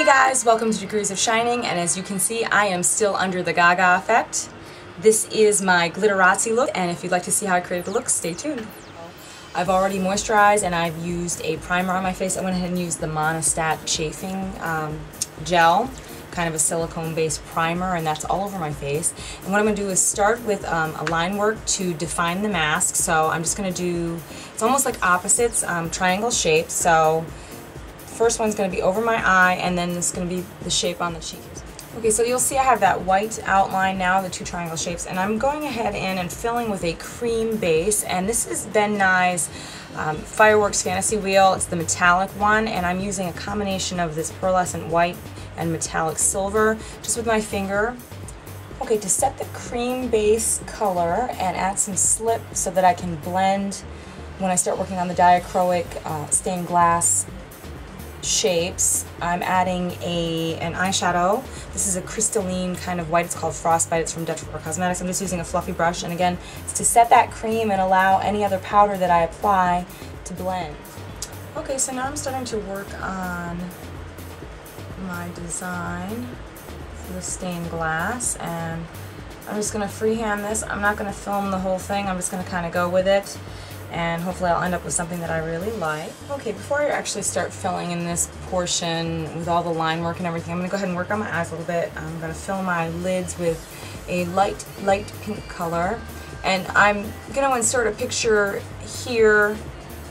guys, welcome to Degrees of Shining, and as you can see I am still under the Gaga Effect. This is my Glitterazzi look, and if you'd like to see how I created the look, stay tuned. I've already moisturized and I've used a primer on my face. I went ahead and used the Monostat Chafing Gel, kind of a silicone based primer, and that's all over my face. And what I'm going to do is start with a line work to define the mask. So I'm just going to do, it's almost like opposites, triangle shapes. So first one's going to be over my eye, and then it's going to be the shape on the cheek. Okay, so you'll see I have that white outline now, the two triangle shapes, and I'm going ahead and filling with a cream base, and this is Ben Nye's Fireworks Fantasy Wheel. It's the metallic one, and I'm using a combination of this pearlescent white and metallic silver, just with my finger. Okay, to set the cream base color and add some slip so that I can blend when I start working on the diachroic stained glass shapes, I'm adding an eyeshadow. This is a crystalline kind of white. It's called Frostbite. It's from Detrivore Cosmetics. I'm just using a fluffy brush, and again, it's to set that cream and allow any other powder that I apply to blend. Okay, so now I'm starting to work on my design for the stained glass, and I'm just going to freehand this. I'm not going to film the whole thing. I'm just going to kind of go with it, and hopefully I'll end up with something that I really like. Okay, before I actually start filling in this portion with all the line work and everything, I'm going to go ahead and work on my eyes a little bit. I'm going to fill my lids with a light pink color, and I'm going to insert a picture here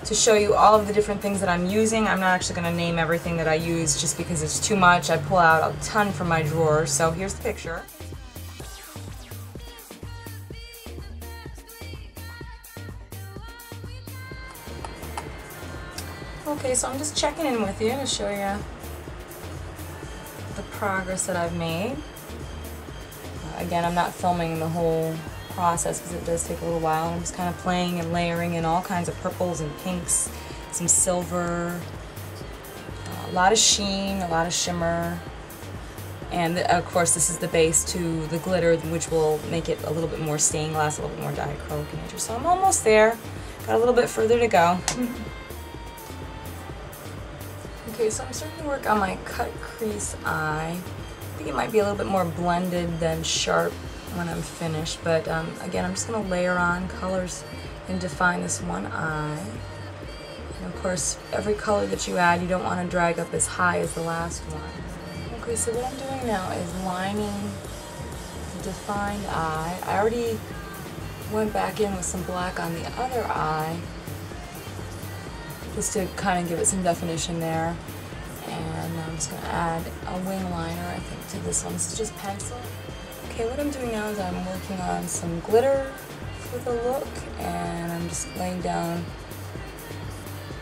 to show you all of the different things that I'm using. I'm not actually going to name everything that I use just because it's too much. I pull out a ton from my drawer, so here's the picture. Okay, so I'm just checking in with you to show you the progress that I've made. Again, I'm not filming the whole process because it does take a little while. I'm just kind of playing and layering in all kinds of purples and pinks, some silver, a lot of sheen, a lot of shimmer, and of course this is the base to the glitter, which will make it a little bit more stained glass, a little bit more diachroic in nature. So I'm almost there. Got a little bit further to go. Okay, so I'm starting to work on my cut crease eye. I think it might be a little bit more blended than sharp when I'm finished, but again, I'm just going to layer on colors and define this one eye. And of course, every color that you add, you don't want to drag up as high as the last one. Okay, so what I'm doing now is lining the defined eye. I already went back in with some black on the other eye, just to kind of give it some definition there. And I'm just going to add a wing liner, I think, to this one. This is just pencil. Okay, what I'm doing now is I'm working on some glitter for the look, and I'm just laying down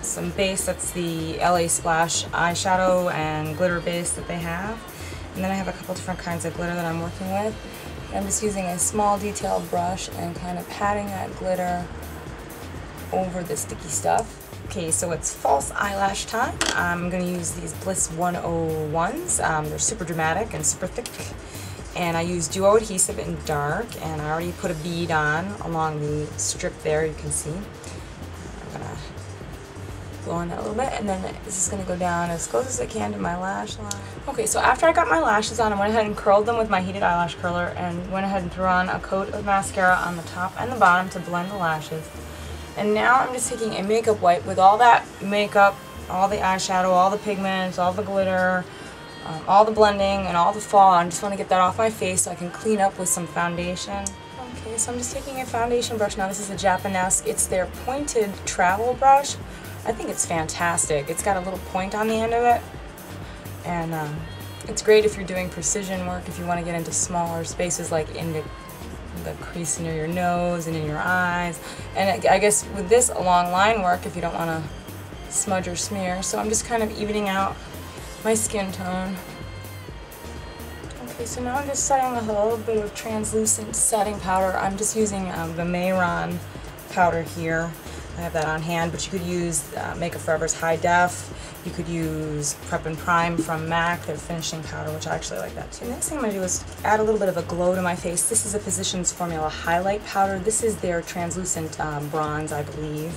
some base. That's the LA Splash eyeshadow and glitter base that they have. And then I have a couple different kinds of glitter that I'm working with. I'm just using a small detailed brush and kind of patting that glitter over the sticky stuff. Okay, so it's false eyelash time. I'm going to use these Bliss 101s. They're super dramatic and super thick. And I use duo adhesive in dark, and I already put a bead on along the strip there, you can see. I'm going to blow on that a little bit, and then this is going to go down as close as I can to my lash line. Okay, so after I got my lashes on, I went ahead and curled them with my heated eyelash curler, and went ahead and threw on a coat of mascara on the top and the bottom to blend the lashes. And now I'm just taking a makeup wipe with all that makeup, all the eyeshadow, all the pigments, all the glitter, all the blending, and all the fall. I just want to get that off my face so I can clean up with some foundation. Okay, so I'm just taking a foundation brush now. This is a Japanesque. It's their pointed travel brush. I think it's fantastic. It's got a little point on the end of it. And it's great if you're doing precision work, if you want to get into smaller spaces like into the crease near your nose and in your eyes, and I guess with this along line work if you don't want to smudge or smear. So I'm just kind of evening out my skin tone. Okay, so now I'm just setting with a little bit of translucent setting powder. I'm just using the Mehron powder here. I have that on hand, but you could use Makeup Forever's High Def. You could use Prep and Prime from MAC, their finishing powder, which I actually like that too. The next thing I'm going to do is add a little bit of a glow to my face. This is a Physician's Formula Highlight Powder. This is their translucent bronze, I believe.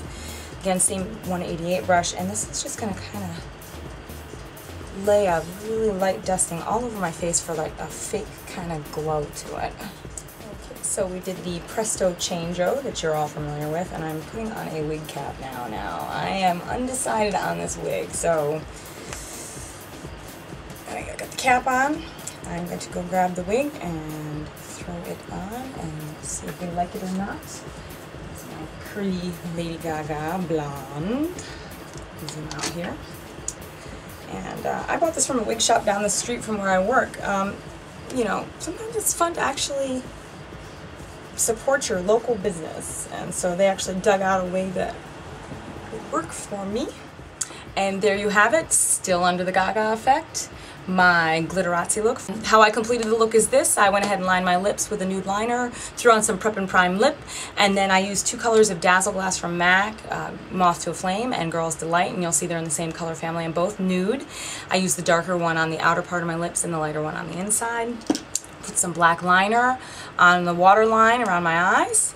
Again, same 188 brush, and this is just going to kind of lay a really light dusting all over my face for like a fake kind of glow to it. Okay, so we did the Presto Changeo that you're all familiar with, and I'm putting on a wig cap now. Now, I am undecided on this wig, so I got the cap on. I'm going to go grab the wig and throw it on and see if we like it or not. It's my pretty Lady Gaga blonde. Zoom out here. And I bought this from a wig shop down the street from where I work. You know, sometimes it's fun to actually support your local business. And so they actually dug out a wig that would work for me. And there you have it, still under the Gaga Effect. My Glitterazzi look. How I completed the look is this. I went ahead and lined my lips with a nude liner, threw on some Prep and Prime lip, and then I used 2 colors of Dazzle Glass from MAC, Moth to a Flame and Girl's Delight, and you'll see they're in the same color family and both nude. I used the darker one on the outer part of my lips and the lighter one on the inside. Put some black liner on the waterline around my eyes.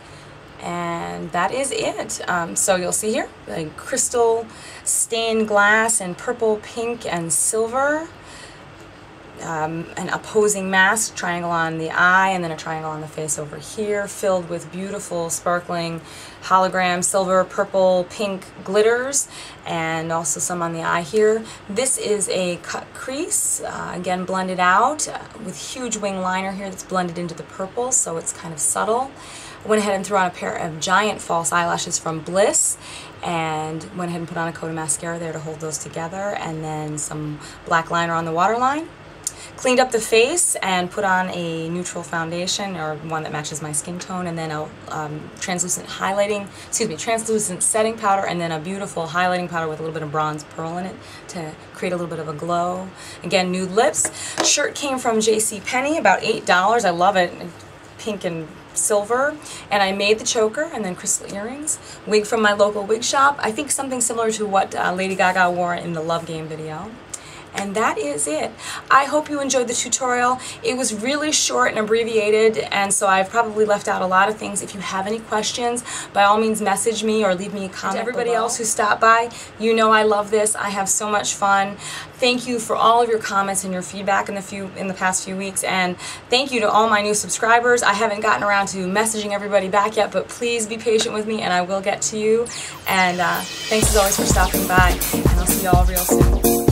And that is it. So you'll see here, the crystal stained glass in purple, pink, and silver. An opposing mask, triangle on the eye, and then a triangle on the face over here, filled with beautiful, sparkling hologram, silver, purple, pink glitters, and also some on the eye here. This is a cut crease, again blended out, with huge wing liner here that's blended into the purple, so it's kind of subtle. I went ahead and threw on a pair of giant false eyelashes from Bliss, and went ahead and put on a coat of mascara there to hold those together, and then some black liner on the waterline. Cleaned up the face and put on a neutral foundation, or one that matches my skin tone, and then a translucent setting powder, and then a beautiful highlighting powder with a little bit of bronze pearl in it to create a little bit of a glow. Again, nude lips. Shirt came from JCPenney, about $8. I love it, pink and silver, and I made the choker and then crystal earrings. Wig from my local wig shop. I think something similar to what Lady Gaga wore in the Love Game video. And that is it. I hope you enjoyed the tutorial. It was really short and abbreviated, and so I've probably left out a lot of things. If you have any questions, by all means message me or leave me a comment. To everybody else who stopped by, you know I love this. I have so much fun. Thank you for all of your comments and your feedback in the past few weeks, and thank you to all my new subscribers. I haven't gotten around to messaging everybody back yet, but please be patient with me and I will get to you. And thanks as always for stopping by, and I'll see you all real soon.